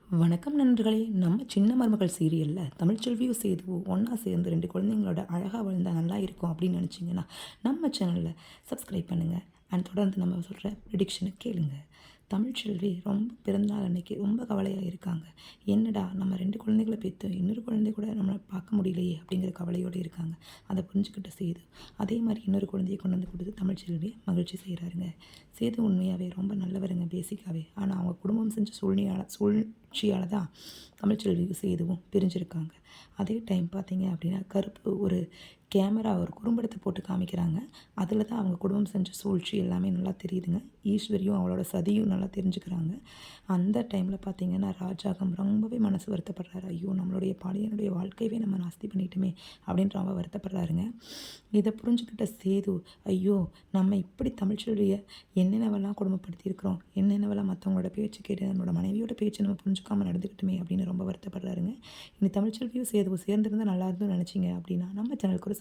வணக்கம் நண்பர்களே! நம்ம சின்ன மருமகள் சீரியல்ல தமிழ்ச்செல்வியும், சேதுவும் ஒண்ணா சேர்ந்து 2 குழந்தைங்களோட அழகா வளர்ந்தா நல்லா இருக்கும் அப்படின்னு நினச்சிங்கன்னா, நம்ம சேனல்ல சப்ஸ்கிரைப் பண்ணுங்க. அண்ட் தொடர்ந்து நம்ம சொல்ற ப்ரிடிக்ஷன கேளுங்க. தமிழ்ச்செல்வி ரொம்ப பிறந்தநாள் அன்னைக்கு ரொம்ப கவலையா இருக்காங்க. என்னடா நம்ம 2 குழந்தைகள பெத்தோம். இன்னொரு குழந்தை கூட நம்மள பார்க்க முடியலையே அப்படிங்கிற கவலையோட இருக்காங்க. அத புரிஞ்சுக்கிட்ட சேது, அதே மாரி இன்னொரு குழந்தைய கொண்டு வந்து குடுத்து தமிழ்ச்செல்விய மகிழ்ச்சி செய்றாருங்க. சேது உண்மையாவே ரொம்ப நல்லவருங்க பேசிக்காவே. ஆனா அவங்க குடும்பம் செஞ்ச சூழ்ச்சியால தான் தமிழ்ச்செல்வியும், சேதுவும் பிரிஞ்சிருக்காங்க. அதே டைம் பார்த்தீங்க அப்படின்னா, கருப்பு ஒரு கேமரா ஒரு குறும்படத்த போட்டு காமிக்கிறாங்க. அதில தான் அவங்க குடும்பம் செஞ்ச சூழ்ச்சி எல்லாமே நல்லா தெரியுதுங்க. ஈஸ்வரியும் அவளோட சதியும் நல்லா தெரிஞ்சுக்கிறாங்க. அந்த டைம்ல பார்த்தீங்கன்னா, ராஜாங்கம் ரொம்பவே மனசு வருத்தப்படுறாரு. ஐயோ! நம்மளுடைய பாண்டியனுடைய வாழ்க்கையவே நம்ம நாஸ்தி பண்ணிட்டோமே! அப்படின்ற ரொம்ப வருத்தப்படுறாருங்க. இத புரிஞ்சுக்கிட்ட சேது, ஐயோ! நம்ம இப்படி தமிழ்ச்செல்விய என்னென்னவெல்லாம் கொடுமைப்படுத்தியிருக்கிறோம், என்னென்னவெல்லாம் மத்தவங்களோட பேச்சு கேட்டு நம்மளோட மனைவியோட பேச்ச நம்ம புரிஞ்சுக்காம நடந்துக்கிட்டோமே அப்படின்னு ரொம்ப வருத்தப்படுறாருங்க. இனி தமிழ்ச்செல்வியும், சேதுவும் சேர்ந்திருந்தா நல்லா இருந்தும்னு நினைச்சீங்க அப்படின்னா, நம்ம சேனலுக்கு ஒரு